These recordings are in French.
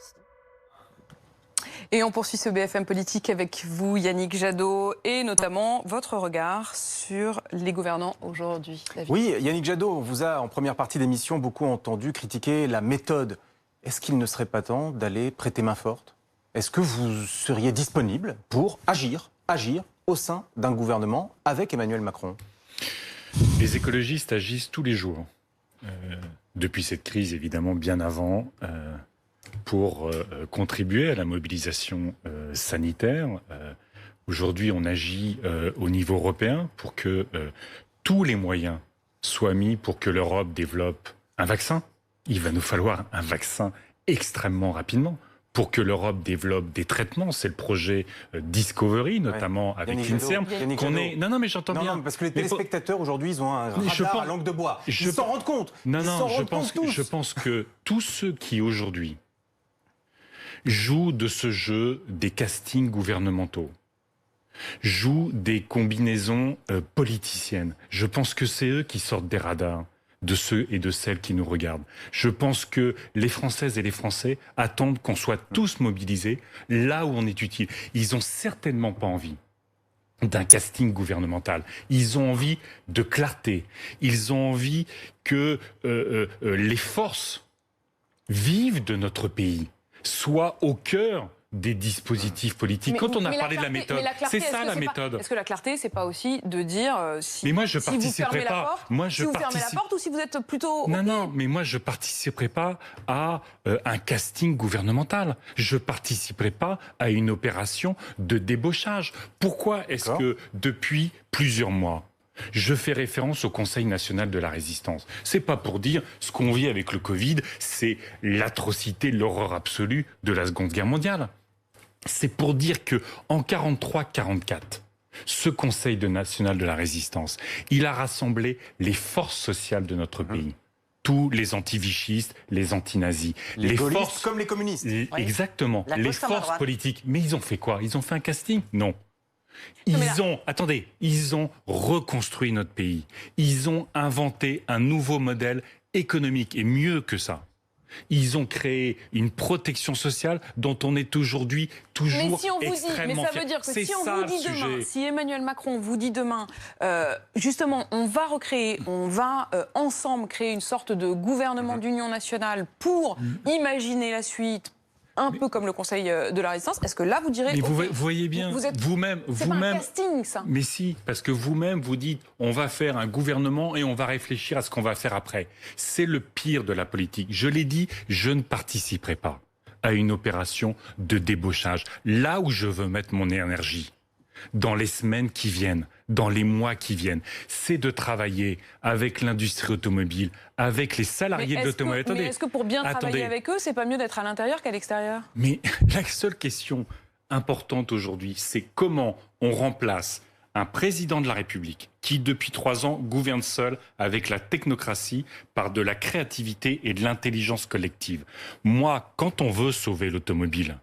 aussi. Et on poursuit ce BFM Politique avec vous, Yannick Jadot, et notamment votre regard sur les gouvernants aujourd'hui. David. Oui, Yannick Jadot, on vous a en première partie d'émission beaucoup entendu critiquer la méthode. Est-ce qu'il ne serait pas temps d'aller prêter main forte? Est-ce que vous seriez disponible pour agir au sein d'un gouvernement avec Emmanuel Macron? Les écologistes agissent tous les jours. Depuis cette crise, évidemment, bien avant, pour contribuer à la mobilisation sanitaire. Aujourd'hui, on agit au niveau européen pour que tous les moyens soient mis pour que l'Europe développe un vaccin. Il va nous falloir un vaccin extrêmement rapidement pour que l'Europe développe des traitements. C'est le projet Discovery, notamment avec l'INSERM. Non, mais j'entends bien. Parce que les téléspectateurs, aujourd'hui, ils ont un radar à langue de bois. Ils s'en rendent compte. Je pense que tous ceux qui, aujourd'hui, jouent de ce jeu des castings gouvernementaux, jouent des combinaisons politiciennes, je pense que c'est eux qui sortent des radars de ceux et de celles qui nous regardent. Je pense que les Françaises et les Français attendent qu'on soit tous mobilisés là où on est utile. Ils n'ont certainement pas envie d'un casting gouvernemental. Ils ont envie de clarté. Ils ont envie que les forces vives de notre pays soient au cœur des dispositifs politiques. Quand on a parlé de la méthode, c'est ça la méthode. Est-ce que la clarté, c'est pas aussi de dire mais moi, je participerai pas. Si vous fermez la porte ou si vous êtes plutôt... Non, mais moi, je participerai pas à un casting gouvernemental. Je participerai pas à une opération de débauchage. Pourquoi est-ce que depuis plusieurs mois, je fais référence au Conseil national de la résistance? C'est pas pour dire ce qu'on vit avec le Covid, c'est l'atrocité, l'horreur absolue de la Seconde Guerre mondiale. C'est pour dire que en 43-44, ce Conseil national de la résistance, il a rassemblé les forces sociales de notre pays. Tous les anti-vichistes, les anti-nazis. Les gaullistes comme les communistes. Exactement. Les forces politiques. Mais ils ont fait quoi? Ils ont fait un casting? Non. Ils ont reconstruit notre pays. Ils ont inventé un nouveau modèle économique et mieux que ça. Ils ont créé une protection sociale dont on est aujourd'hui toujours extrêmement fiers. Mais ça veut dire que si on vous dit demain, si Emmanuel Macron vous dit demain, justement, on va recréer, on va ensemble créer une sorte de gouvernement d'union nationale pour imaginer la suite, un peu comme le Conseil de la Résistance, est-ce que là, vous direz... Mais vous voyez bien, vous-même... C'est pas un casting, ça. Mais si, parce que vous-même, vous dites, on va faire un gouvernement et on va réfléchir à ce qu'on va faire après. C'est le pire de la politique. Je l'ai dit, je ne participerai pas à une opération de débauchage. Là où je veux mettre mon énergie, dans les semaines qui viennent, dans les mois qui viennent, c'est de travailler avec l'industrie automobile, avec les salariés de l'automobile. Mais est-ce que pour bien travailler avec eux, c'est pas mieux d'être à l'intérieur qu'à l'extérieur? Mais la seule question importante aujourd'hui, c'est comment on remplace un président de la République qui, depuis 3 ans, gouverne seul avec la technocratie par de la créativité et de l'intelligence collective. Moi, quand on veut sauver l'automobile,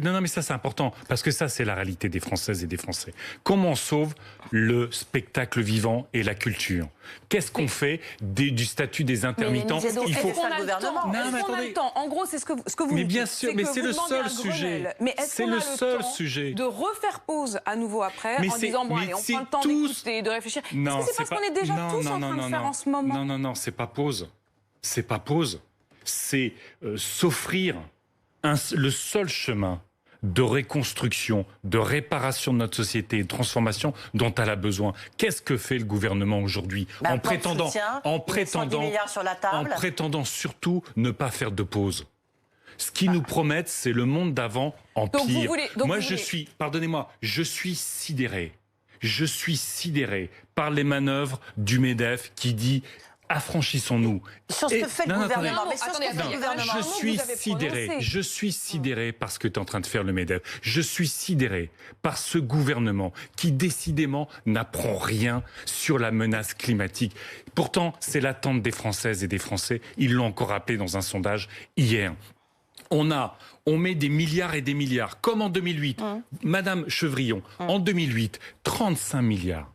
non, mais ça c'est important, parce que ça c'est la réalité des Françaises et des Français. Comment on sauve le spectacle vivant et la culture? Qu'est-ce qu'on fait du statut des intermittents? Il faut qu'on a le temps. En gros, c'est ce que vous mais dites. bien sûr, mais c'est le seul sujet. Mais est-ce qu'on a le temps de refaire pause à nouveau après en disant bon allez, on prend le temps d'écouter, de réfléchir? Est-ce que c'est parce qu'on est déjà tous en train de faire en ce moment? Non, c'est pas pause. C'est pas pause. C'est s'offrir le seul chemin de reconstruction, de réparation de notre société, de transformation dont elle a besoin. Qu'est-ce que fait le gouvernement aujourd'hui en prétendant surtout ne pas faire de pause? Ce qu'ils nous promettent, c'est le monde d'avant en pire. Je suis sidéré. Je suis sidéré par les manœuvres du MEDEF qui dit affranchissons-nous. Sur ce que fait le gouvernement. Je suis sidéré par ce que tu es en train de faire, le MEDEF. Je suis sidéré par ce gouvernement qui, décidément, n'apprend rien sur la menace climatique. Pourtant, c'est l'attente des Françaises et des Français. Ils l'ont encore rappelé dans un sondage hier. On met des milliards et des milliards, comme en 2008. Madame Chevrillon, en 2008, 35 milliards.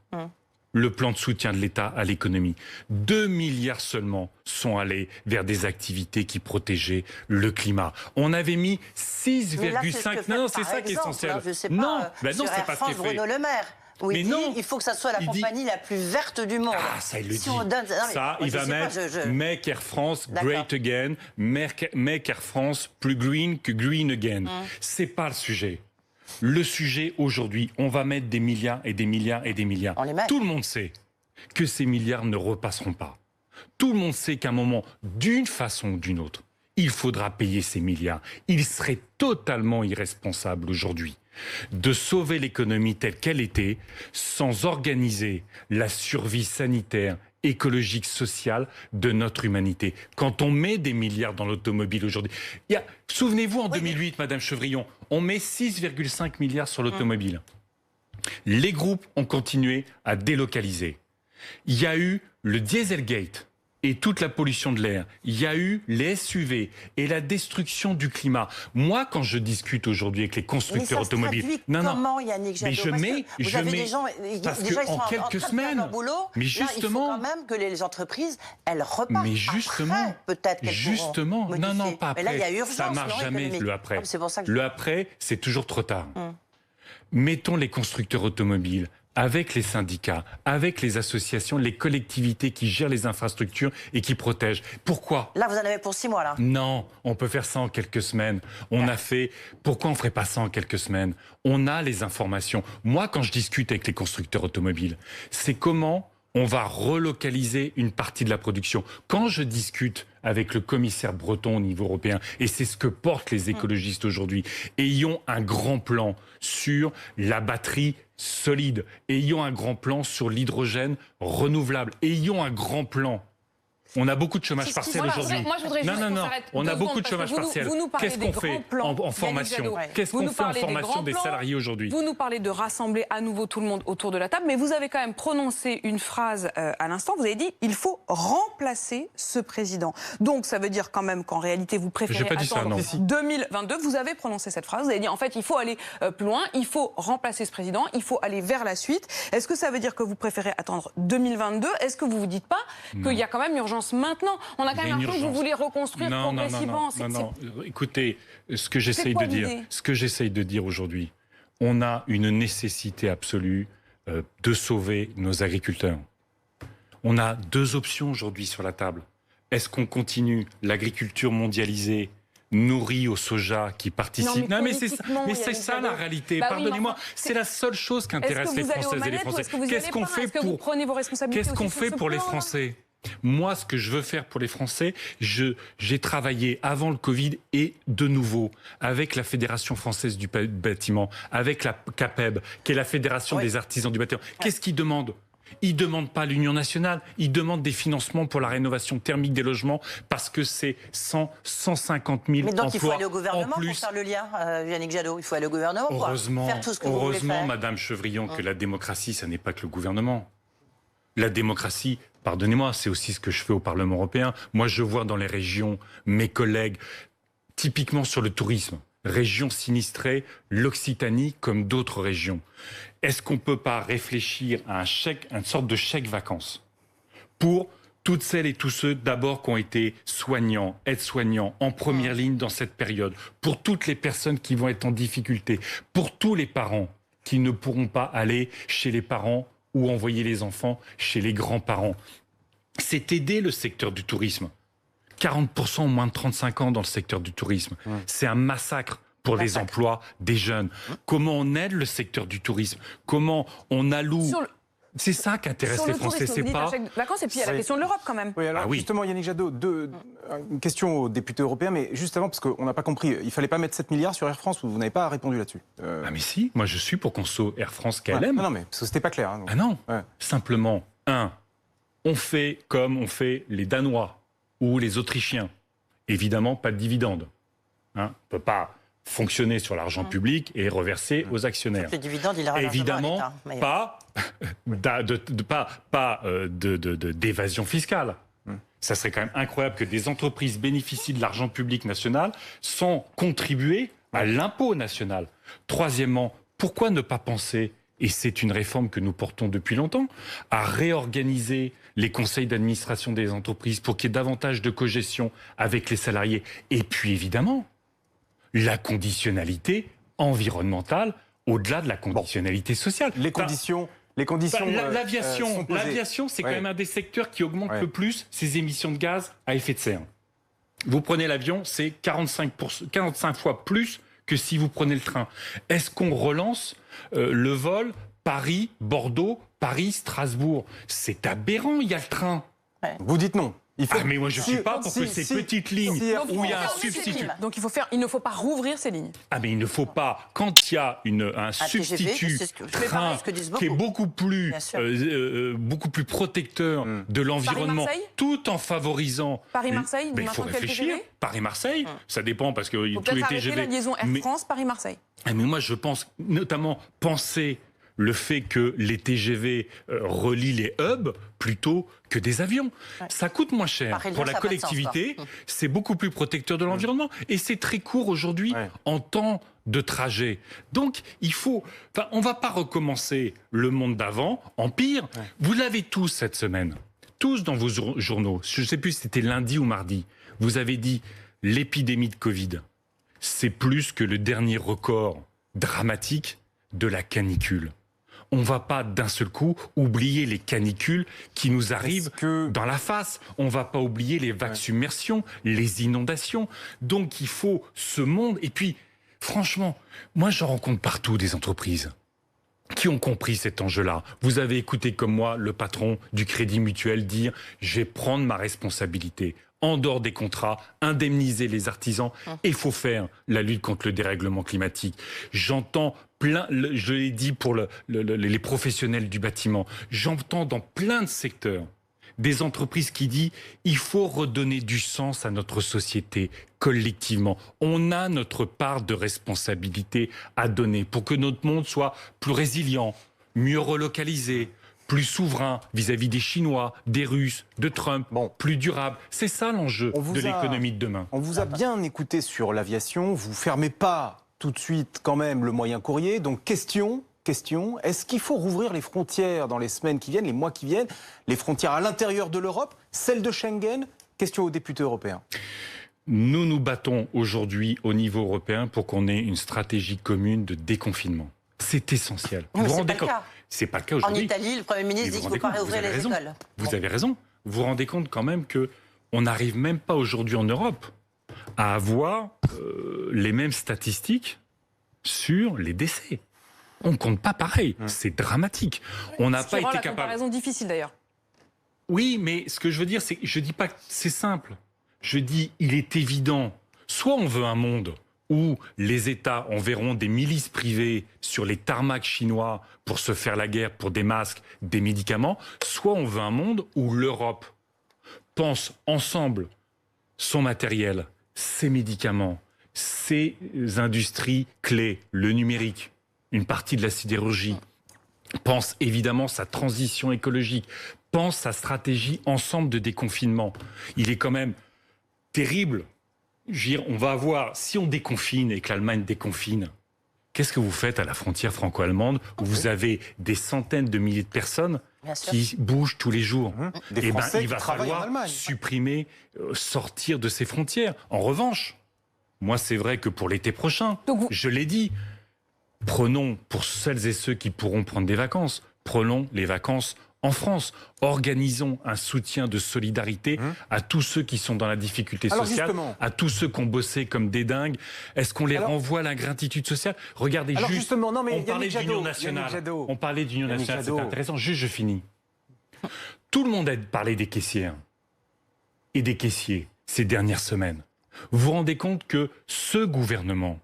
le plan de soutien de l'État à l'économie. 2 milliards seulement sont allés vers des activités qui protégeaient le climat. On avait mis 6,5... Non, c'est ça qui est essentiel. Non, c'est pas ce qui est fait. Bruno Le Maire. Oui, mais non, il faut que ça soit la compagnie la plus verte du monde. Ah, ça, il le dit. Ça, il va mettre Make Air France Great Again, Make Air France plus green que Green Again. C'est pas le sujet. Le sujet aujourd'hui, on va mettre des milliards et des milliards et des milliards. Tout le monde sait que ces milliards ne repasseront pas. Tout le monde sait qu'à un moment, d'une façon ou d'une autre, il faudra payer ces milliards. Il serait totalement irresponsable aujourd'hui de sauver l'économie telle qu'elle était sans organiser la survie sanitaire, écologique, sociale de notre humanité. Quand on met des milliards dans l'automobile aujourd'hui, souvenez-vous en 2008, Madame Chevrillon, on met 6,5 milliards sur l'automobile. Les groupes ont continué à délocaliser. Il y a eu le Dieselgate et toute la pollution de l'air. Il y a eu les SUV et la destruction du climat. Moi, quand je discute aujourd'hui avec les constructeurs automobiles... Comment, Yannick Jadot? Je mets des gens, parce déjà, ils sont en quelques semaines, leur boulot. Mais justement, là, il faut quand même que les entreprises, elles repartent. Mais justement, après, peut-être qu'elles justement, non, pas après. Mais là, il y a urgence, ça marche jamais le après. C'est pour ça que le après, c'est toujours trop tard. Mettons les constructeurs automobiles avec les syndicats, avec les associations, les collectivités qui gèrent les infrastructures et qui protègent. Pourquoi? Là, vous en avez pour 6 mois, là. Non, on peut faire ça en quelques semaines. Pourquoi on ne ferait pas ça en quelques semaines? On a les informations. Moi, quand je discute avec les constructeurs automobiles, c'est comment on va relocaliser une partie de la production. Quand je discute avec le commissaire Breton au niveau européen, et c'est ce que portent les écologistes aujourd'hui, ayons un grand plan sur la batterie solide, ayons un grand plan sur l'hydrogène renouvelable, ayons un grand plan. On a beaucoup de chômage partiel aujourd'hui. Non, on a beaucoup de chômage partiel. Qu'est-ce qu'on fait en formation? Qu'est-ce qu'on fait en formation des salariés aujourd'hui? Vous nous parlez de rassembler à nouveau tout le monde autour de la table, mais vous avez quand même prononcé une phrase à l'instant. Vous avez dit « il faut remplacer ce président ». Donc ça veut dire quand même qu'en réalité vous préférez attendre 2022. Vous avez prononcé cette phrase. Vous avez dit en fait il faut aller plus loin, il faut remplacer ce président, il faut aller vers la suite. Est-ce que ça veut dire que vous préférez attendre 2022? Est-ce que vous vous dites pas qu'il y a quand même urgence maintenant? On a quand même l'impression que vous voulez reconstruire progressivement. Non. Écoutez, ce que j'essaye de dire aujourd'hui, on a une nécessité absolue de sauver nos agriculteurs. On a 2 options aujourd'hui sur la table. Est-ce qu'on continue l'agriculture mondialisée nourrie au soja qui participe... Non, mais c'est ça la réalité. Pardonnez-moi, c'est la seule chose qui intéresse les Françaises et les Français. Qu'est-ce qu'on fait pour les Français? Moi, ce que je veux faire pour les Français, j'ai travaillé avant le Covid et de nouveau avec la Fédération française du bâtiment, avec la CAPEB, qui est la Fédération des artisans du bâtiment. Qu'est-ce qu'ils demandent? Ils ne demandent pas l'Union nationale, ils demandent des financements pour la rénovation thermique des logements parce que c'est 150 000 emplois en plus. Mais donc il faut aller au gouvernement pour faire le lien, Yannick Jadot. Il faut aller au gouvernement pour faire tout ce que vous voulez faire. Heureusement, Madame Chevrillon, que la démocratie, ça n'est pas que le gouvernement. La démocratie, pardonnez-moi, c'est aussi ce que je fais au Parlement européen. Moi, je vois dans les régions mes collègues, typiquement sur le tourisme, région sinistrée, l'Occitanie comme d'autres régions. Est-ce qu'on ne peut pas réfléchir à une sorte de chèque vacances pour toutes celles et tous ceux d'abord qui ont été soignants, aides-soignants, en première ligne dans cette période, pour toutes les personnes qui vont être en difficulté, pour tous les parents qui ne pourront pas aller chez les parents ou envoyer les enfants chez les grands-parents. C'est aider le secteur du tourisme. 40% ont moins de 35 ans dans le secteur du tourisme. C'est un massacre pour les emplois des jeunes. Comment on aide le secteur du tourisme? Comment on alloue... C'est ça qui intéresse les Français, c'est pas... Vacances, et puis il y a la question de l'Europe quand même. Oui, alors justement, Yannick Jadot, une question aux députés européens, mais juste avant, parce qu'on n'a pas compris, il ne fallait pas mettre 7 milliards sur Air France, vous n'avez pas répondu là-dessus. Ah mais si, moi je suis pour qu'on sauve Air France KLM. Non, mais parce que c'était pas clair. Ah non, simplement, on fait comme on fait les Danois ou les Autrichiens. Évidemment, pas de dividendes. On ne peut pas fonctionner sur l'argent public et reverser aux actionnaires. Le dividende, il évidemment, pas d'évasion fiscale. Ça serait quand même incroyable que des entreprises bénéficient de l'argent public national sans contribuer à l'impôt national. Troisièmement, pourquoi ne pas penser et c'est une réforme que nous portons depuis longtemps, à réorganiser les conseils d'administration des entreprises pour qu'il y ait davantage de cogestion avec les salariés. Et puis évidemment, la conditionnalité environnementale au-delà de la conditionnalité sociale. Les conditions... L'aviation, c'est quand même un des secteurs qui augmente le plus ses émissions de gaz à effet de serre. Vous prenez l'avion, c'est 45 fois plus que si vous prenez le train. Est-ce qu'on relance le vol Paris-Bordeaux, Paris-Strasbourg? C'est aberrant, il y a le train. Vous dites non. Mais moi je ne suis pas pour que ces petites lignes où il y a un substitut. Donc il ne faut pas rouvrir ces lignes. Mais il ne faut pas, quand il y a un substitut train qui est beaucoup plus protecteur de l'environnement, tout en favorisant... Paris-Marseille, il faut réfléchir. Paris-Marseille, ça dépend parce que tous les TGV... la liaison Air France Paris-Marseille. Mais moi je pense, notamment penser le fait que les TGV relient les hubs plutôt que des avions. Ça coûte moins cher pour la collectivité, c'est beaucoup plus protecteur de l'environnement et c'est très court aujourd'hui en temps de trajet. Donc il faut... on ne va pas recommencer le monde d'avant en pire. Vous l'avez tous cette semaine, tous dans vos journaux, je ne sais plus si c'était lundi ou mardi, vous avez dit l'épidémie de Covid, c'est plus que le dernier record dramatique de la canicule. On ne va pas d'un seul coup oublier les canicules qui nous arrivent dans la face. On ne va pas oublier les vagues submersions, les inondations. Donc il faut ce monde. Et puis, franchement, moi je rencontre partout des entreprises qui ont compris cet enjeu-là. Vous avez écouté comme moi le patron du Crédit Mutuel dire « je vais prendre ma responsabilité ». En dehors des contrats, indemniser les artisans. Et il faut faire la lutte contre le dérèglement climatique. J'entends plein, je l'ai dit pour les professionnels du bâtiment, j'entends dans plein de secteurs des entreprises qui disent il faut redonner du sens à notre société collectivement. On a notre part de responsabilité à donner pour que notre monde soit plus résilient, mieux relocalisé, plus souverain vis-à-vis des Chinois, des Russes, de Trump, plus durable. C'est ça l'enjeu de l'économie de demain. On vous a bien écouté sur l'aviation. Vous ne fermez pas tout de suite quand même le moyen courrier. Donc question, est-ce qu'il faut rouvrir les frontières dans les semaines qui viennent, les mois qui viennent, les frontières à l'intérieur de l'Europe, celles de Schengen? Question aux députés européens. Nous nous battons aujourd'hui au niveau européen pour qu'on ait une stratégie commune de déconfinement. C'est essentiel. Vous vous rendez compte? C'est pas le cas aujourd'hui. En Italie, le Premier ministre dit qu'il ne faut pas réouvrir les écoles. Vous avez raison. Vous vous rendez compte quand même qu'on n'arrive même pas aujourd'hui en Europe à avoir les mêmes statistiques sur les décès. On ne compte pas pareil. C'est dramatique. On n'a pas été capable... C'est une comparaison difficile d'ailleurs. Oui, mais ce que je veux dire, c'est que je ne dis pas que c'est simple. Je dis il est évident. Soit on veut un monde où les États enverront des milices privées sur les tarmacs chinois pour se faire la guerre pour des masques, des médicaments, soit on veut un monde où l'Europe pense ensemble son matériel, ses médicaments, ses industries clés, le numérique, une partie de la sidérurgie, pense évidemment sa transition écologique, pense sa stratégie ensemble de déconfinement. Il est quand même terrible. Je veux dire, on va avoir, si on déconfine et que l'Allemagne déconfine, qu'est-ce que vous faites à la frontière franco-allemande où vous avez des centaines de milliers de personnes qui bougent tous les jours? Des Français il va falloir supprimer, sortir de ces frontières. En revanche, moi c'est vrai que pour l'été prochain, je l'ai dit, prenons, pour celles et ceux qui pourront prendre des vacances, prenons les vacances en France. Organisons un soutien de solidarité à tous ceux qui sont dans la difficulté sociale, à tous ceux qui ont bossé comme des dingues. Est-ce qu'on les renvoie à l'ingratitude sociale? Regardez on parlait d'union nationale. On parlait d'union nationale, c'est intéressant. Juste, je finis. Tout le monde a parlé des caissières et des caissiers ces dernières semaines. Vous vous rendez compte que ce gouvernement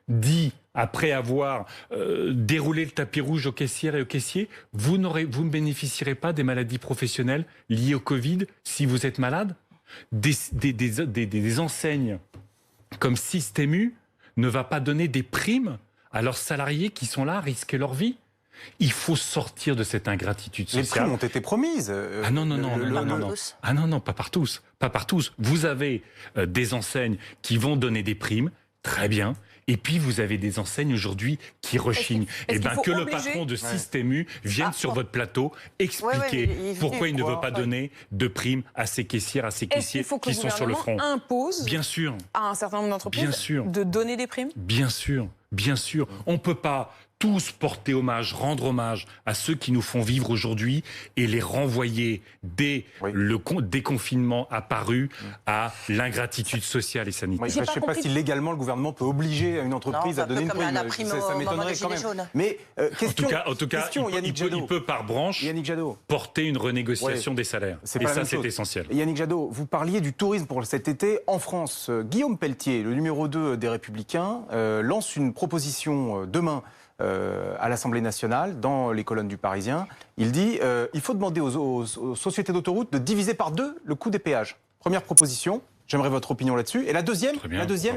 dit, après avoir déroulé le tapis rouge aux caissières et aux caissiers, vous ne bénéficierez pas des maladies professionnelles liées au Covid si vous êtes malade? Des enseignes comme Système U ne va pas donner des primes à leurs salariés qui sont là à risquer leur vie? Il faut sortir de cette ingratitude sociale. Les primes ont été promises. Non, pas par tous. Pas par tous. Vous avez des enseignes qui vont donner des primes, Très bien. Et puis, vous avez des enseignes aujourd'hui qui rechignent. Et bien, que le patron de Système U vienne sur votre plateau expliquer pourquoi il ne veut pas donner de primes à ces caissières, à ces caissiers qui sont sur le front. Impose bien sûr, à un certain nombre d'entreprises de donner des primes. Bien sûr, bien sûr. On ne peut pas tous porter hommage, rendre hommage à ceux qui nous font vivre aujourd'hui et les renvoyer dès le déconfinement apparu à l'ingratitude sociale et sanitaire. Je ne sais pas si légalement le gouvernement peut obliger une entreprise à donner une prime. Ça m'étonnerait quand même. Mais en tout cas, il peut par branche porter une renégociation des salaires. Et ça, c'est essentiel. Yannick Jadot, vous parliez du tourisme pour cet été en France. Guillaume Pelletier, le numéro 2 des Républicains, lance une proposition demain à l'Assemblée nationale, dans les colonnes du Parisien. Il dit il faut demander aux sociétés d'autoroutes de diviser par 2 le coût des péages. Première proposition, j'aimerais votre opinion là-dessus. Et la deuxième,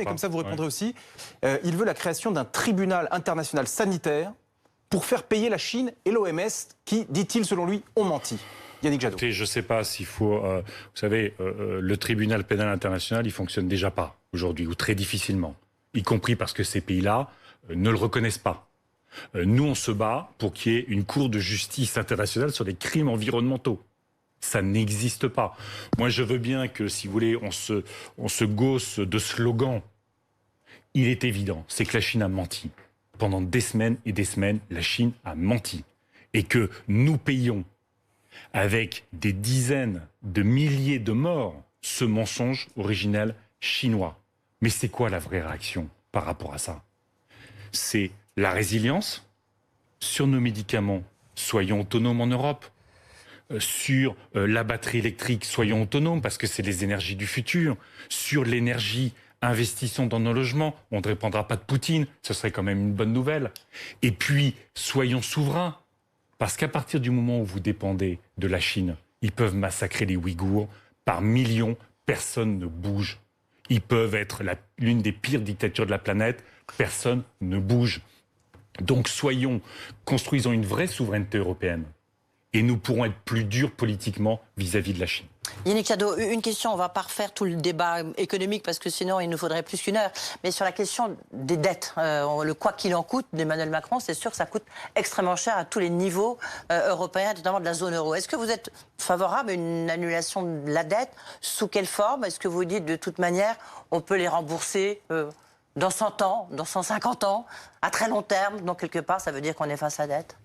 et comme ça vous répondrez aussi, il veut la création d'un tribunal international sanitaire pour faire payer la Chine et l'OMS qui, dit-il, selon lui, ont menti. Yannick Jadot. Je ne sais pas s'il faut... vous savez, le tribunal pénal international, il ne fonctionne déjà pas aujourd'hui, ou très difficilement, y compris parce que ces pays-là ne le reconnaissent pas. Nous, on se bat pour qu'il y ait une cour de justice internationale sur les crimes environnementaux. Ça n'existe pas. Moi, je veux bien que, si vous voulez, on se gausse de slogans. Il est évident, c'est que la Chine a menti. Pendant des semaines et des semaines, la Chine a menti. Et que nous payons, avec des dizaines de milliers de morts, ce mensonge originel chinois. Mais c'est quoi la vraie réaction par rapport à ça? C'est la résilience sur nos médicaments, soyons autonomes en Europe. Sur la batterie électrique, soyons autonomes parce que c'est les énergies du futur. Sur l'énergie, investissons dans nos logements. On ne dépendra pas de Poutine, ce serait quand même une bonne nouvelle. Et puis, soyons souverains parce qu'à partir du moment où vous dépendez de la Chine, ils peuvent massacrer les Ouïghours par millions, personne ne bouge. Ils peuvent être l'une des pires dictatures de la planète, personne ne bouge. Donc construisons une vraie souveraineté européenne et nous pourrons être plus durs politiquement vis-à-vis de la Chine. Yannick Jadot, une question, on ne va pas refaire tout le débat économique parce que sinon il nous faudrait plus qu'une heure, mais sur la question des dettes, le quoi qu'il en coûte d'Emmanuel Macron, c'est sûr que ça coûte extrêmement cher à tous les niveaux européens, notamment de la zone euro. Est-ce que vous êtes favorable à une annulation de la dette? Sous quelle forme? Est-ce que vous dites de toute manière on peut les rembourser dans 100 ans, dans 150 ans, à très long terme, donc quelque part, ça veut dire qu'on efface la dette?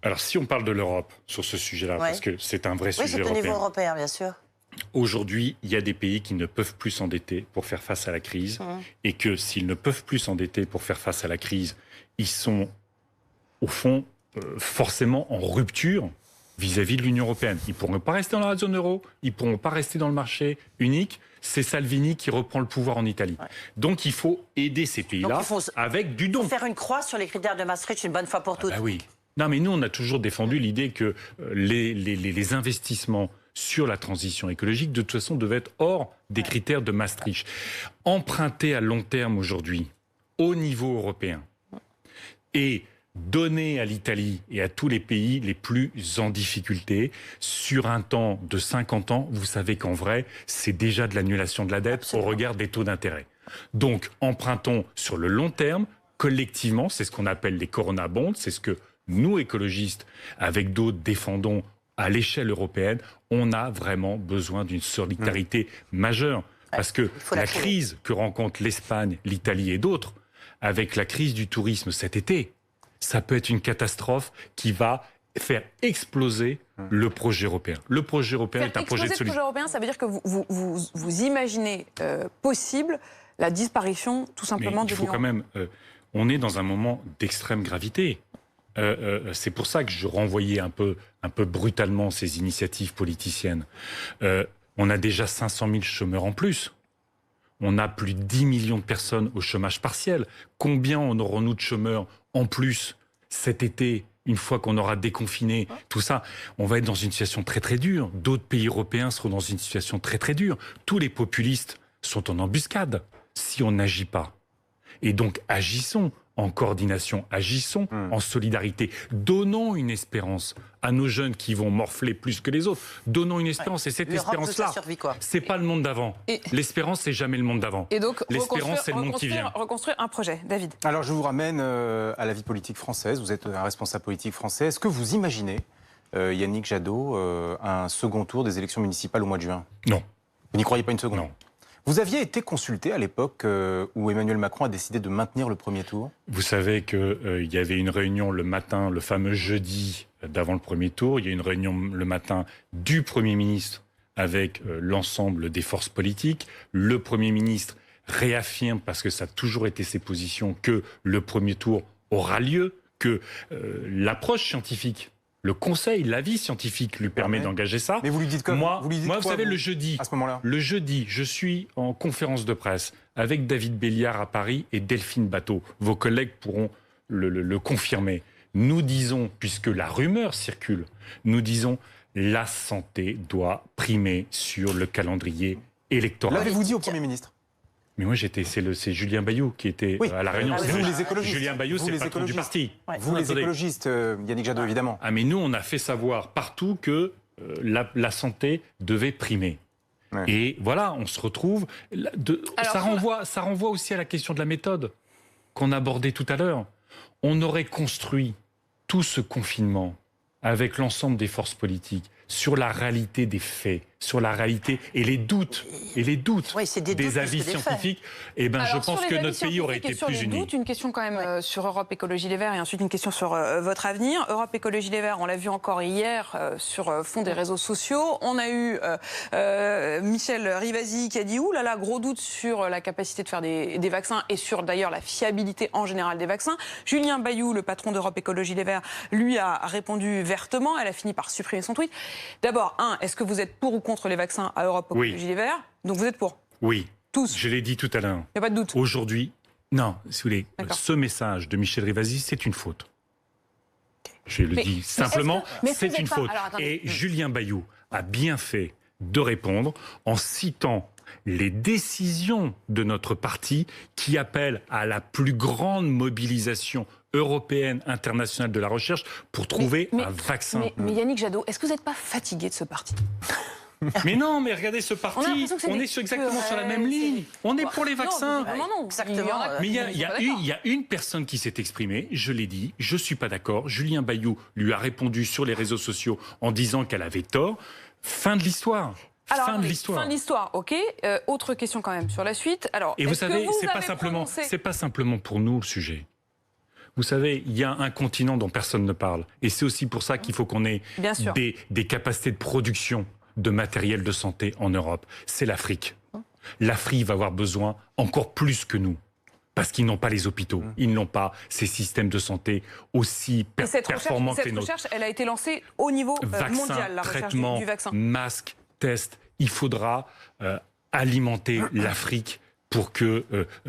Alors, si on parle de l'Europe sur ce sujet-là, parce que c'est un vrai sujet européen. Oui, c'est au niveau européen, bien sûr. Aujourd'hui, il y a des pays qui ne peuvent plus s'endetter pour faire face à la crise, et que s'ils ne peuvent plus s'endetter pour faire face à la crise, ils sont, au fond, forcément en rupture vis-à-vis de l'Union européenne. Ils ne pourront pas rester dans la zone euro, ils ne pourront pas rester dans le marché unique. C'est Salvini qui reprend le pouvoir en Italie. Donc il faut aider ces pays-là avec du don. Faire une croix sur les critères de Maastricht une bonne fois pour toutes. Oui. Non, mais nous, on a toujours défendu l'idée que les investissements sur la transition écologique, de toute façon, devaient être hors des critères de Maastricht. Emprunter à long terme aujourd'hui, au niveau européen, et donner à l'Italie et à tous les pays les plus en difficulté sur un temps de 50 ans, vous savez qu'en vrai, c'est déjà de l'annulation de la dette au regard des taux d'intérêt. Donc, empruntons sur le long terme, collectivement, c'est ce qu'on appelle les Corona Bonds, c'est ce que nous, écologistes, avec d'autres, défendons à l'échelle européenne. On a vraiment besoin d'une solidarité majeure. Parce que la crise que rencontrent l'Espagne, l'Italie et d'autres, avec la crise du tourisme cet été, ça peut être une catastrophe qui va faire exploser le projet européen. Le projet européen est un projet de solidarité. Le projet européen, ça veut dire que vous imaginez possible la disparition tout simplement de l'Union. Il faut quand même... on est dans un moment d'extrême gravité. C'est pour ça que je renvoyais un peu brutalement ces initiatives politiciennes. On a déjà 500 000 chômeurs en plus. On a plus de 10 millions de personnes au chômage partiel. Combien en aurons-nous de chômeurs en plus cet été, une fois qu'on aura déconfiné tout ça? On va être dans une situation très très dure. D'autres pays européens seront dans une situation très très dure. Tous les populistes sont en embuscade si on n'agit pas. Et donc agissons en coordination, agissons en solidarité. Donnons une espérance à nos jeunes qui vont morfler plus que les autres. Donnons une espérance. Et cette espérance-là, c'est pas le monde d'avant. L'espérance, c'est jamais le monde d'avant. Et donc, l'espérance, c'est le monde qui vient. Reconstruire un projet. David. Alors, je vous ramène à la vie politique française. Vous êtes un responsable politique français. Est-ce que vous imaginez, Yannick Jadot, un second tour des élections municipales au mois de juin? Non. Vous n'y croyez pas une seconde? Non. Vous aviez été consulté à l'époque où Emmanuel Macron a décidé de maintenir le premier tour? Vous savez qu'il y avait une réunion le matin, le fameux jeudi d'avant le premier tour. Il y a une réunion le matin du Premier ministre avec l'ensemble des forces politiques. Le Premier ministre réaffirme, parce que ça a toujours été ses positions, que le premier tour aura lieu, que l'approche scientifique, le conseil, l'avis scientifique lui permet d'engager ça. Mais vous lui dites quoi? Moi, vous savez, le jeudi, à ce moment-là, le jeudi, je suis en conférence de presse avec David Béliard à Paris et Delphine Batteau. Vos collègues pourront le confirmer. Nous disons, puisque la rumeur circule, nous disons la santé doit primer sur le calendrier électoral. L'avez-vous dit au Premier ministre? Mais moi, c'est Julien Bayou qui était à la réunion. Vous, les écologistes. Julien Bayou, c'est le patron du parti. Vous, les écologistes, Yannick Jadot, évidemment. Ah, mais nous, on a fait savoir partout que la santé devait primer. Ouais. Et voilà, on se retrouve... ça renvoie aussi à la question de la méthode qu'on abordait tout à l'heure. On aurait construit tout ce confinement avec l'ensemble des forces politiques sur la réalité des faits, sur la réalité et les doutes des avis scientifiques, et je pense que notre pays aurait été plus uni. Une question quand même sur Europe Écologie Les Verts et ensuite une question sur votre avenir. Europe Écologie Les Verts, on l'a vu encore hier sur fond des réseaux sociaux. On a eu Michel Rivasi qui a dit « Ouh là là, gros doute sur la capacité de faire des vaccins et sur d'ailleurs la fiabilité en général des vaccins ». Julien Bayou, le patron d'Europe Écologie Les Verts, lui a répondu vertement. Elle a fini par supprimer son tweet. D'abord, est-ce que vous êtes pour ou contre les vaccins à Europe Écologie Les Verts? Donc vous êtes pour? Oui. Tous? Je l'ai dit tout à l'heure. Il n'y a pas de doute? Aujourd'hui, non, si vous voulez, ce message de Michel Rivasi, c'est une faute. Je le dis simplement, c'est une faute. Alors, et Julien Bayou a bien fait de répondre en citant les décisions de notre parti qui appellent à la plus grande mobilisation européenne, internationale de la recherche pour trouver un vaccin. Mais Yannick Jadot, est-ce que vous n'êtes pas fatigué de ce parti? Mais non, mais regardez ce parti, on est exactement sur la même ligne. On est pour les vaccins. Non, exactement. Mais il y a une personne qui s'est exprimée, je l'ai dit, je ne suis pas d'accord. Julien Bayou lui a répondu sur les réseaux sociaux en disant qu'elle avait tort. Fin de l'histoire. Alors, fin de l'histoire, ok. Autre question quand même sur la suite. Alors, et vous savez, c'est pas simplement pour nous le sujet. Vous savez, il y a un continent dont personne ne parle. Et c'est aussi pour ça qu'il faut qu'on ait des capacités de production de matériel de santé en Europe. C'est l'Afrique. L'Afrique va avoir besoin encore plus que nous. Parce qu'ils n'ont pas les hôpitaux, ils n'ont pas ces systèmes de santé aussi performants que les nôtres. Cette recherche, elle a été lancée au niveau mondial, la recherche du vaccin. Masque, test. Il faudra alimenter l'Afrique pour que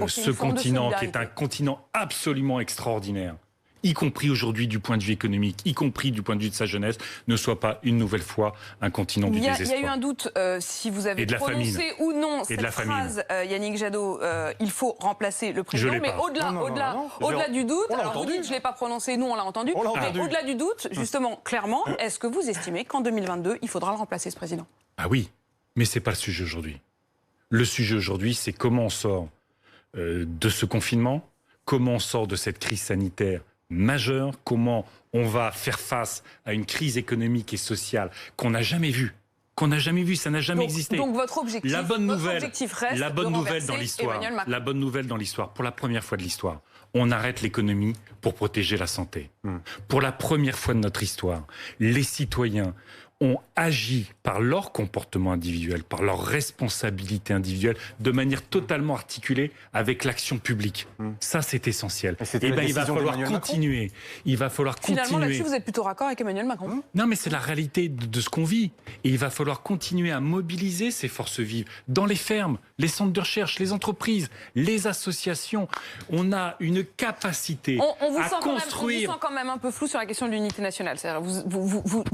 ce continent, qui est un continent absolument extraordinaire, y compris aujourd'hui du point de vue économique, y compris du point de vue de sa jeunesse, ne soit pas une nouvelle fois un continent du désespoir. Il y a eu un doute si vous avez prononcé ou non cette phrase, Yannick Jadot, il faut remplacer le président. Mais au-delà du doute, alors vous dites je ne l'ai pas prononcé, nous on l'a entendu, mais au-delà du doute, justement, clairement, est-ce que vous estimez qu'en 2022, il faudra le remplacer, ce président? Ah oui, mais ce n'est pas le sujet aujourd'hui. Le sujet aujourd'hui, c'est comment on sort de ce confinement, comment on sort de cette crise sanitaire majeure, comment on va faire face à une crise économique et sociale qu'on n'a jamais vue. Ça n'a jamais existé. Donc votre objectif, la bonne nouvelle reste dans l'histoire. La bonne nouvelle dans l'histoire, pour la première fois de l'histoire, on arrête l'économie pour protéger la santé. Pour la première fois de notre histoire, les citoyens ont agi par leur comportement individuel, par leur responsabilité individuelle, de manière totalement articulée avec l'action publique. Ça, c'est essentiel. Et il va falloir continuer. Finalement, là-dessus, vous êtes plutôt raccord avec Emmanuel Macron? Non, mais c'est la réalité de ce qu'on vit. Et il va falloir continuer à mobiliser ces forces vives dans les fermes, les centres de recherche, les entreprises, les associations. On a une capacité à construire... On vous sent quand même un peu flou sur la question de l'unité nationale.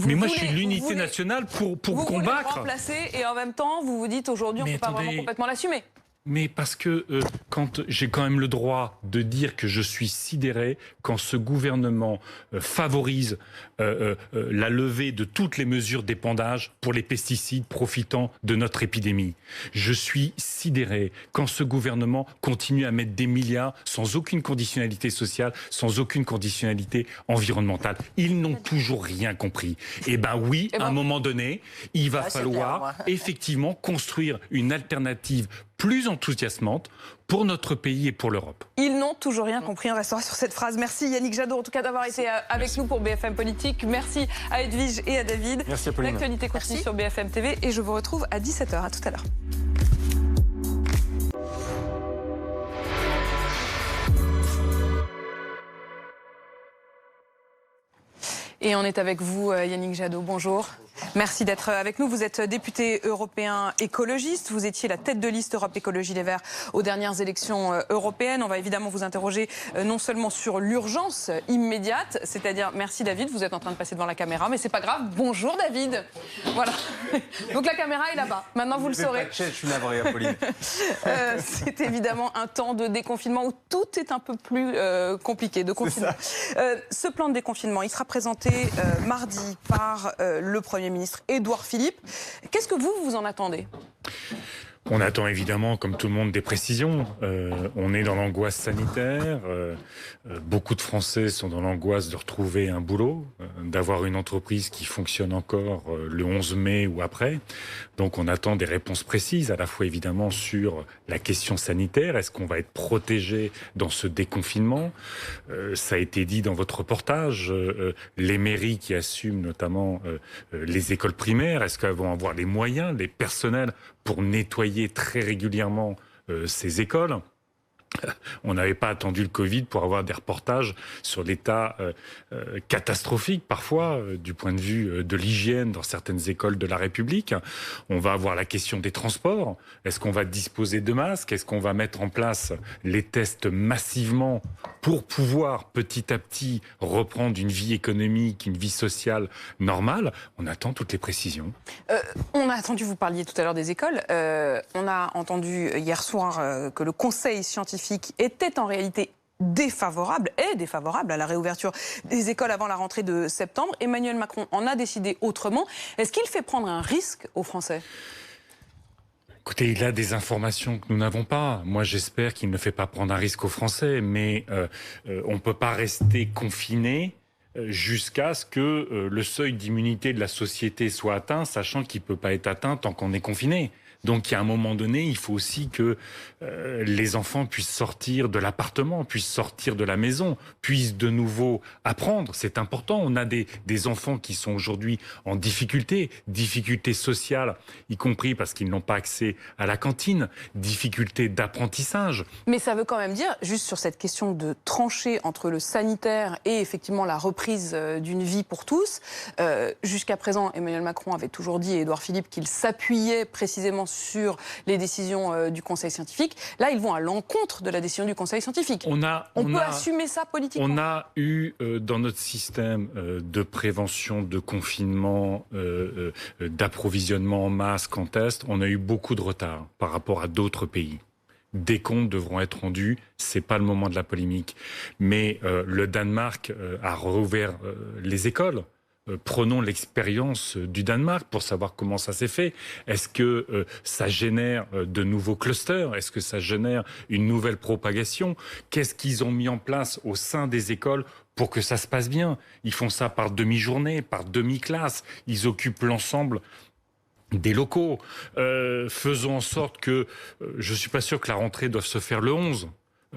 Mais moi, je suis l'unité nationale pour combattre. Vous voulez remplacer et en même temps, vous vous dites aujourd'hui, on ne peut pas vraiment complètement l'assumer. mais parce que quand j'ai quand même le droit de dire que je suis sidéré quand ce gouvernement favorise la levée de toutes les mesures d'épandage pour les pesticides profitant de notre épidémie. Je suis sidéré quand ce gouvernement continue à mettre des milliards sans aucune conditionnalité sociale, sans aucune conditionnalité environnementale. Ils n'ont toujours rien compris. Eh ben oui, à un moment donné, il va falloir effectivement construire une alternative plus enthousiasmante pour notre pays et pour l'Europe. Ils n'ont toujours rien compris. On restera sur cette phrase. Merci Yannick Jadot, en tout cas d'avoir été avec nous pour BFM Politique. Merci à Edwige et à David. Merci Apolline. L'actualité continue sur BFM TV et je vous retrouve à 17h. À tout à l'heure. Et on est avec vous, Yannick Jadot. Bonjour. Merci d'être avec nous. Vous êtes député européen écologiste. Vous étiez la tête de liste Europe Écologie Les Verts aux dernières élections européennes. On va évidemment vous interroger non seulement sur l'urgence immédiate, c'est-à-dire, merci David, vous êtes en train de passer devant la caméra, mais c'est pas grave. Bonjour David. Voilà. Donc la caméra est là-bas. Maintenant vous le saurez. Je suis navré, Apolline. C'est évidemment un temps de déconfinement où tout est un peu plus compliqué de confinement. Ce plan de déconfinement, il sera présenté mardi par le Premier ministre Édouard Philippe. Qu'est-ce que vous en attendez ? On attend évidemment, comme tout le monde, des précisions. On est dans l'angoisse sanitaire. Beaucoup de Français sont dans l'angoisse de retrouver un boulot, d'avoir une entreprise qui fonctionne encore le 11 mai ou après. Donc on attend des réponses précises, à la fois évidemment sur la question sanitaire. Est-ce qu'on va être protégé dans ce déconfinement ? Ça a été dit dans votre reportage. Les mairies qui assument notamment les écoles primaires, est-ce qu'elles vont avoir les moyens, les personnels pour nettoyer très régulièrement ces écoles ? On n'avait pas attendu le Covid pour avoir des reportages sur l'état catastrophique parfois du point de vue de l'hygiène dans certaines écoles de la République. On va avoir la question des transports. Est-ce qu'on va disposer de masques ? Est-ce qu'on va mettre en place les tests massivement pour pouvoir petit à petit reprendre une vie économique, une vie sociale normale ? On attend toutes les précisions. On a entendu, vous parliez tout à l'heure des écoles, on a entendu hier soir que le Conseil scientifique était en réalité défavorable à la réouverture des écoles avant la rentrée de septembre. Emmanuel Macron en a décidé autrement. Est-ce qu'il fait prendre un risque aux Français ? Écoutez, il a des informations que nous n'avons pas. Moi, j'espère qu'il ne fait pas prendre un risque aux Français, mais on ne peut pas rester confiné jusqu'à ce que le seuil d'immunité de la société soit atteint, sachant qu'il ne peut pas être atteint tant qu'on est confiné. Donc, il y a un moment donné, il faut aussi que les enfants puissent sortir de l'appartement, puissent sortir de la maison, puissent de nouveau apprendre. C'est important. On a des enfants qui sont aujourd'hui en difficulté sociale, y compris parce qu'ils n'ont pas accès à la cantine, difficulté d'apprentissage. Mais ça veut quand même dire, juste sur cette question de trancher entre le sanitaire et effectivement la reprise d'une vie pour tous, jusqu'à présent, Emmanuel Macron avait toujours dit, et Édouard Philippe, qu'il s'appuyait précisément sur les décisions du Conseil scientifique. Là, ils vont à l'encontre de la décision du Conseil scientifique. On peut assumer ça politiquement. On a eu dans notre système de prévention, de confinement, d'approvisionnement en masques, en tests, on a eu beaucoup de retard par rapport à d'autres pays. Des comptes devront être rendus, c'est pas le moment de la polémique. Mais le Danemark a rouvert les écoles. Prenons l'expérience du Danemark pour savoir comment ça s'est fait. Est-ce que ça génère de nouveaux clusters ? Est-ce que ça génère une nouvelle propagation ? Qu'est-ce qu'ils ont mis en place au sein des écoles pour que ça se passe bien ? Ils font ça par demi-journée, par demi-classe. Ils occupent l'ensemble des locaux. Faisons en sorte que... je ne suis pas sûr que la rentrée doive se faire le 11.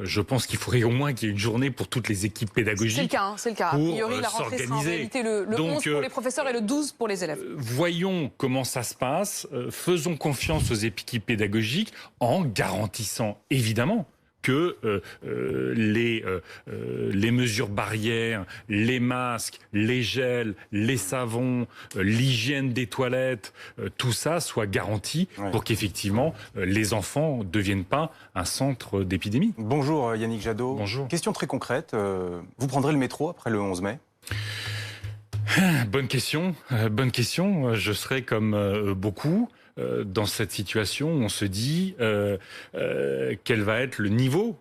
Je pense qu'il faudrait au moins qu'il y ait une journée pour toutes les équipes pédagogiques. C'est le cas. A priori, la rentrée sera en réalité le 11 pour les professeurs et le 12 pour les élèves. Voyons comment ça se passe. Faisons confiance aux équipes pédagogiques en garantissant évidemment que les mesures barrières, les masques, les gels, les savons, l'hygiène des toilettes, tout ça soit garanti pour qu'effectivement les enfants ne deviennent pas un centre d'épidémie. Bonjour Yannick Jadot. Bonjour. Question très concrète. Vous prendrez le métro après le 11 mai ? Bonne question. Je serai comme beaucoup. dans cette situation où on se dit quel va être le niveau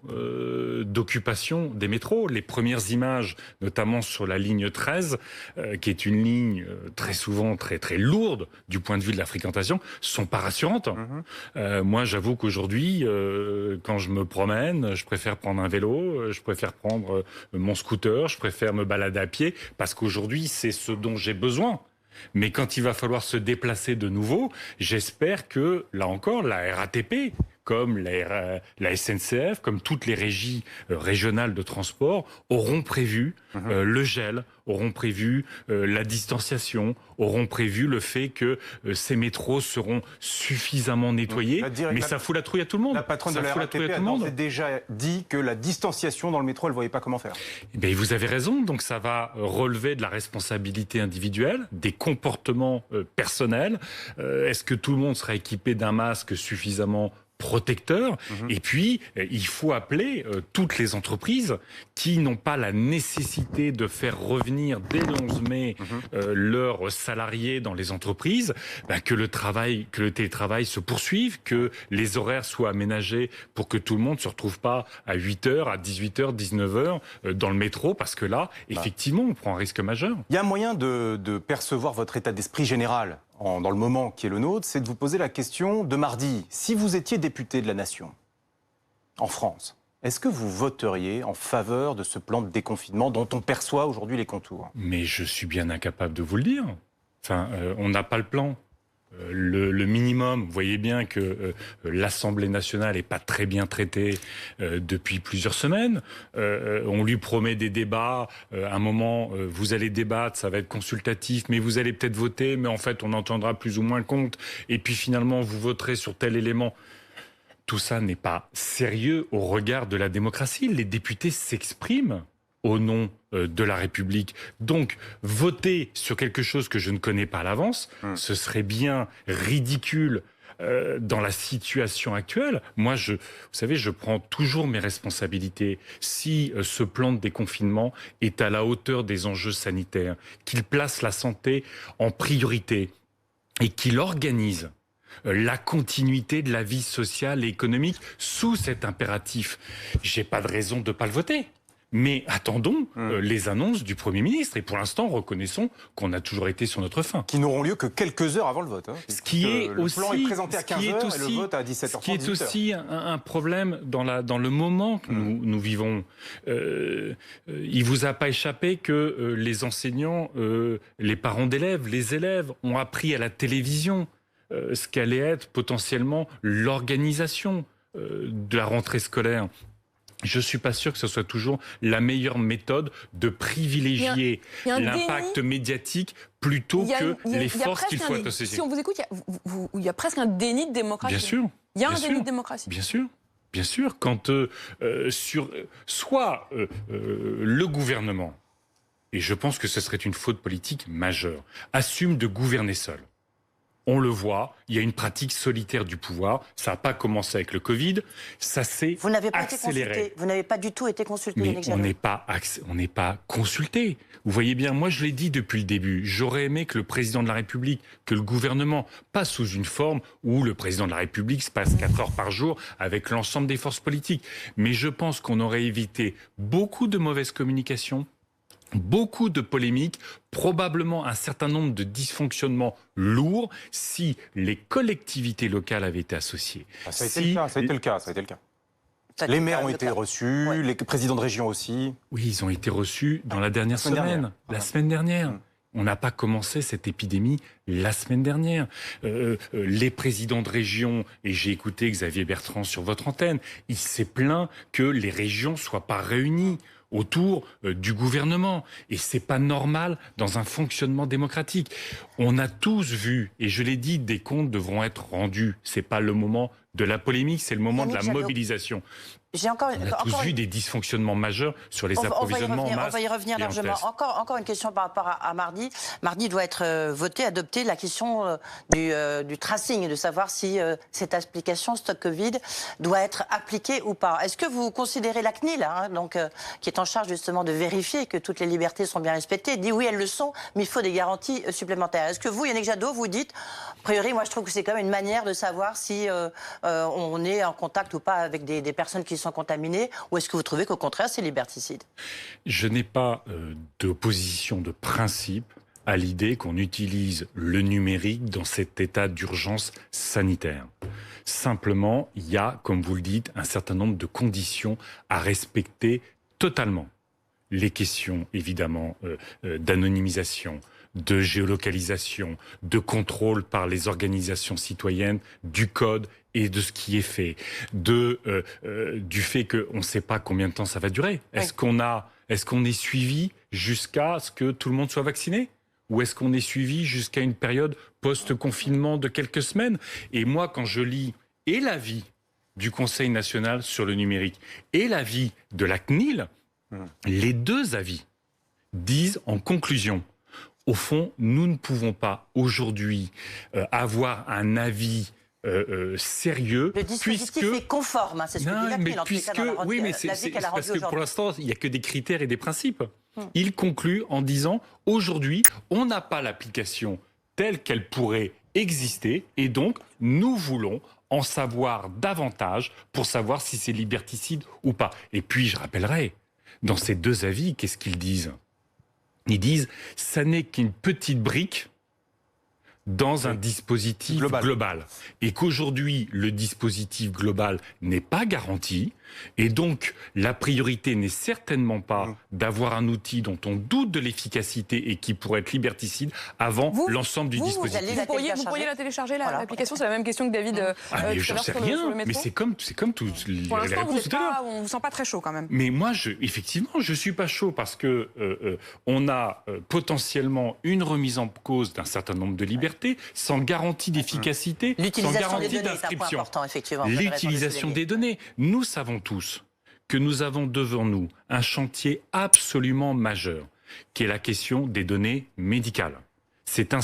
d'occupation des métros. Les premières images, notamment sur la ligne 13, qui est une ligne très souvent très lourde du point de vue de la fréquentation, sont pas rassurantes. Moi, j'avoue qu'aujourd'hui, quand je me promène, je préfère prendre un vélo, je préfère prendre mon scooter, je préfère me balader à pied, parce qu'aujourd'hui, c'est ce dont j'ai besoin. Mais quand il va falloir se déplacer de nouveau, j'espère que, là encore, la RATP, comme la SNCF, comme toutes les régies régionales de transport, auront prévu le gel, auront prévu la distanciation, auront prévu le fait que ces métros seront suffisamment nettoyés. Mais ça fout la trouille à tout le monde. La patronne de la RATP a déjà dit que la distanciation dans le métro, elle ne voyait pas comment faire. Eh bien, vous avez raison. Donc ça va relever de la responsabilité individuelle, des comportements personnels. Est-ce que tout le monde sera équipé d'un masque suffisamment protecteur? Et puis, il faut appeler toutes les entreprises qui n'ont pas la nécessité de faire revenir dès le 11 mai leurs salariés dans les entreprises, que le télétravail se poursuive, que les horaires soient aménagés pour que tout le monde ne se retrouve pas à 8h, à 18h, 19h dans le métro, parce que là, effectivement, on prend un risque majeur. Il y a un moyen de percevoir votre état d'esprit général dans le moment qui est le nôtre, c'est de vous poser la question de mardi. Si vous étiez député de la Nation, en France, est-ce que vous voteriez en faveur de ce plan de déconfinement dont on perçoit aujourd'hui les contours? Mais je suis bien incapable de vous le dire. Enfin, on n'a pas le plan. Le minimum, vous voyez bien que l'Assemblée nationale n'est pas très bien traitée depuis plusieurs semaines. On lui promet des débats. À un moment, vous allez débattre, ça va être consultatif, mais vous allez peut-être voter, mais en fait, on entendra plus ou moins compte. Et puis finalement, vous voterez sur tel élément. Tout ça n'est pas sérieux au regard de la démocratie. Les députés s'expriment au nom de la République. Donc, voter sur quelque chose que je ne connais pas à l'avance, ce serait bien ridicule dans la situation actuelle. Moi, vous savez, je prends toujours mes responsabilités. Si ce plan de déconfinement est à la hauteur des enjeux sanitaires, qu'il place la santé en priorité et qu'il organise la continuité de la vie sociale et économique sous cet impératif, j'ai pas de raison de pas le voter. Mais attendons les annonces du Premier ministre. Et pour l'instant, reconnaissons qu'on a toujours été sur notre faim. Qui n'auront lieu que quelques heures avant le vote. Ce qui est le plan est présenté à 15h et le vote à 17h30. Ce qui est aussi un problème dans le moment que nous vivons. Il vous a pas échappé que les enseignants, les parents d'élèves, les élèves ont appris à la télévision ce qu'allait être potentiellement l'organisation de la rentrée scolaire. Je ne suis pas sûr que ce soit toujours la meilleure méthode de privilégier l'impact médiatique plutôt que les forces qu'il faut associer. Si on vous écoute, il y a presque un déni de démocratie. Bien sûr. Il y a un déni de démocratie. Bien sûr. Bien sûr. Quand soit le gouvernement, et je pense que ce serait une faute politique majeure, assume de gouverner seul. On le voit, il y a une pratique solitaire du pouvoir. Ça n'a pas commencé avec le Covid, ça s'est accéléré. Vous n'avez pas du tout été consulté. Mais on n'est pas consulté. Vous voyez bien, moi je l'ai dit depuis le début, j'aurais aimé que le président de la République, que le gouvernement passe sous une forme où le président de la République se passe 4 heures par jour avec l'ensemble des forces politiques. Mais je pense qu'on aurait évité beaucoup de mauvaises communications, beaucoup de polémiques, probablement un certain nombre de dysfonctionnements lourds si les collectivités locales avaient été associées. Ça a été le cas. Les maires ont été reçus, les présidents de région aussi. Oui, ils ont été reçus dans la dernière semaine. La semaine dernière. On n'a pas commencé cette épidémie la semaine dernière. Les présidents de région, et j'ai écouté Xavier Bertrand sur votre antenne, il s'est plaint que les régions ne soient pas réunies autour du gouvernement. Et c'est pas normal dans un fonctionnement démocratique. On a tous vu, et je l'ai dit, des comptes devront être rendus. C'est pas le moment de la polémique, c'est le moment de la mobilisation. On a tous vu des dysfonctionnements majeurs sur les approvisionnements en masse. On va y revenir largement. Encore une question par rapport à mardi. Mardi doit être voté, adopté la question du tracing, de savoir si cette application Stock Covid doit être appliquée ou pas. Est-ce que vous considérez la CNIL, qui est en charge justement de vérifier que toutes les libertés sont bien respectées, dit oui, elles le sont, mais il faut des garanties supplémentaires. Est-ce que vous, Yannick Jadot, vous dites, a priori, moi je trouve que c'est quand même une manière de savoir si on est en contact ou pas avec des personnes qui sont contaminées, ou est-ce que vous trouvez qu'au contraire c'est liberticide? Je n'ai pas d'opposition de principe à l'idée qu'on utilise le numérique dans cet état d'urgence sanitaire. Simplement, il y a, comme vous le dites, un certain nombre de conditions à respecter totalement. Les questions, évidemment, d'anonymisation, de géolocalisation, de contrôle par les organisations citoyennes du code et de ce qui est fait, du fait qu'on ne sait pas combien de temps ça va durer. Est-ce qu'on est suivi jusqu'à ce que tout le monde soit vacciné ? Ou est-ce qu'on est suivi jusqu'à une période post-confinement de quelques semaines ? Et moi, quand je lis et l'avis du Conseil national sur le numérique et l'avis de la CNIL, les deux avis disent en conclusion, au fond, nous ne pouvons pas aujourd'hui avoir un avis sérieux. Le dispositif est conforme, c'est ce que dit la CNIL, en tout cas, oui, mais c'est parce que pour l'instant, il n'y a que des critères et des principes. Il conclut en disant, aujourd'hui, on n'a pas l'application telle qu'elle pourrait exister, et donc, nous voulons en savoir davantage pour savoir si c'est liberticide ou pas. Et puis, je rappellerai, dans ces deux avis, qu'est-ce qu'ils disent ? Ils disent, ça n'est qu'une petite brique dans un dispositif global. Et qu'aujourd'hui, le dispositif global n'est pas garanti. Et donc, la priorité n'est certainement pas d'avoir un outil dont on doute de l'efficacité et qui pourrait être liberticide avant l'ensemble du dispositif. Vous pourriez la télécharger, l'application. C'est la même question que David. J'en sais rien, mais c'est comme tout. Pour l'instant, on ne vous sent pas très chaud quand même. Mais moi, effectivement, je ne suis pas chaud parce que on a potentiellement une remise en cause d'un certain nombre de libertés sans garantie d'efficacité, sans garantie d'inscription. L'utilisation des données. Nous savons tous que nous avons devant nous un chantier absolument majeur, qui est la question des données médicales. C'est un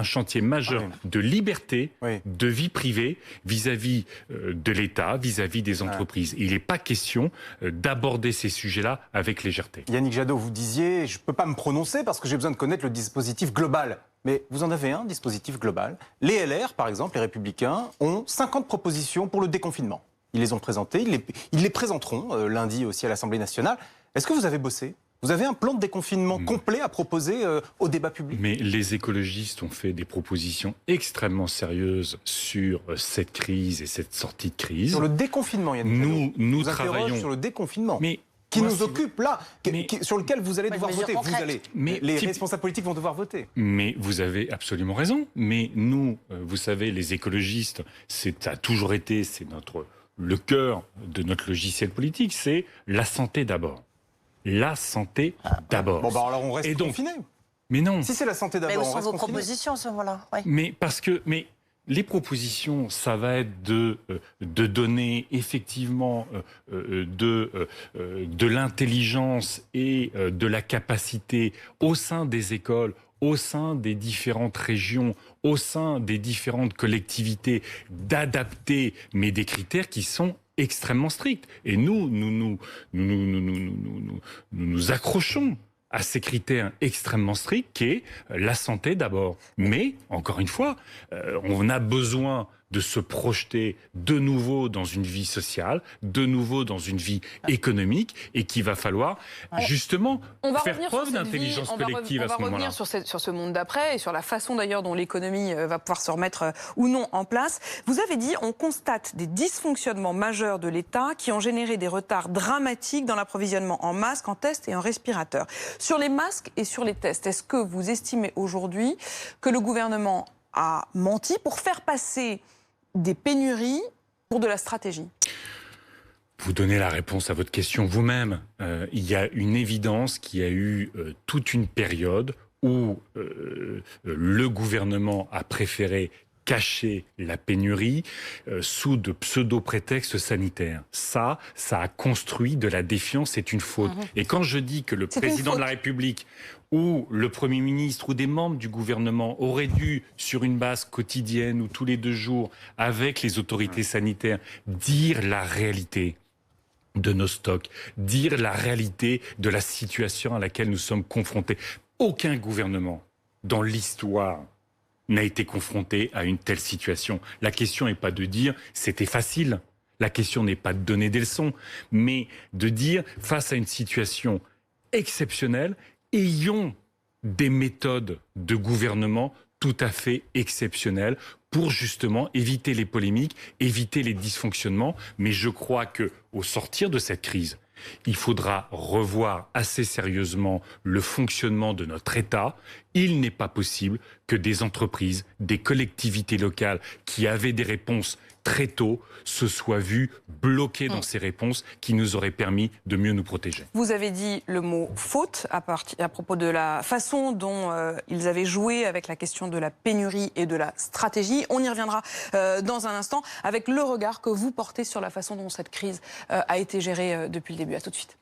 chantier majeur de liberté, de vie privée vis-à-vis de l'État, vis-à-vis des entreprises. Et il n'est pas question d'aborder ces sujets-là avec légèreté. Yannick Jadot, vous disiez, je ne peux pas me prononcer parce que j'ai besoin de connaître le dispositif global. Mais vous en avez un, dispositif global. Les LR, par exemple, les Républicains, ont 50 propositions pour le déconfinement. Ils les ont présentées, ils les présenteront lundi aussi à l'Assemblée nationale. Est-ce que vous avez bossé ? Vous avez un plan de déconfinement complet à proposer au débat public ? Mais les écologistes ont fait des propositions extrêmement sérieuses sur cette crise et cette sortie de crise. Sur le déconfinement, Yannick. Nous travaillons sur le déconfinement. Qui nous occupe là, sur lequel vous allez devoir voter. Les responsables politiques vont devoir voter. Mais vous avez absolument raison. Mais nous, vous savez, les écologistes, ça a toujours été, le cœur de notre logiciel politique, c'est la santé d'abord. La santé d'abord. Bon, alors on reste confiné. Mais non. Si c'est la santé d'abord, mais où on sont reste vos confiné. propositions à ce moment-là ? Mais les propositions, ça va être de donner effectivement de l'intelligence et de la capacité au sein des écoles, au sein des différentes régions, au sein des différentes collectivités, d'adapter, mais des critères qui sont extrêmement stricts. Et nous accrochons à ces critères extrêmement stricts qu'est la santé d'abord. Mais, encore une fois, on a besoin de se projeter de nouveau dans une vie sociale, de nouveau dans une vie économique, et qu'il va falloir justement faire preuve d'intelligence collective à ce moment-là. On va revenir sur ce monde d'après et sur la façon d'ailleurs dont l'économie va pouvoir se remettre ou non en place. Vous avez dit, on constate des dysfonctionnements majeurs de l'État qui ont généré des retards dramatiques dans l'approvisionnement en masques, en tests et en respirateurs. Sur les masques et sur les tests, est-ce que vous estimez aujourd'hui que le gouvernement a menti pour faire passer des pénuries pour de la stratégie? Vous donnez la réponse à votre question vous-même. Il y a une évidence qu'il y a eu toute une période où le gouvernement a préféré cacher la pénurie sous de pseudo-prétextes sanitaires. Ça a construit de la défiance, c'est une faute. Et quand je dis que le président de la République ou le Premier ministre ou des membres du gouvernement auraient dû, sur une base quotidienne ou tous les 2 jours, avec les autorités sanitaires, dire la réalité de nos stocks, dire la réalité de la situation à laquelle nous sommes confrontés. Aucun gouvernement dans l'histoire n'a été confronté à une telle situation. La question n'est pas de dire c'était facile, la question n'est pas de donner des leçons, mais de dire face à une situation exceptionnelle, ayons des méthodes de gouvernement tout à fait exceptionnelles pour justement éviter les polémiques, éviter les dysfonctionnements. Mais je crois qu'au sortir de cette crise, il faudra revoir assez sérieusement le fonctionnement de notre État. Il n'est pas possible que des entreprises, des collectivités locales qui avaient des réponses très tôt se soient vues bloquées dans ces réponses qui nous auraient permis de mieux nous protéger. Vous avez dit le mot faute à propos de la façon dont ils avaient joué avec la question de la pénurie et de la stratégie. On y reviendra dans un instant avec le regard que vous portez sur la façon dont cette crise a été gérée depuis le début. À tout de suite.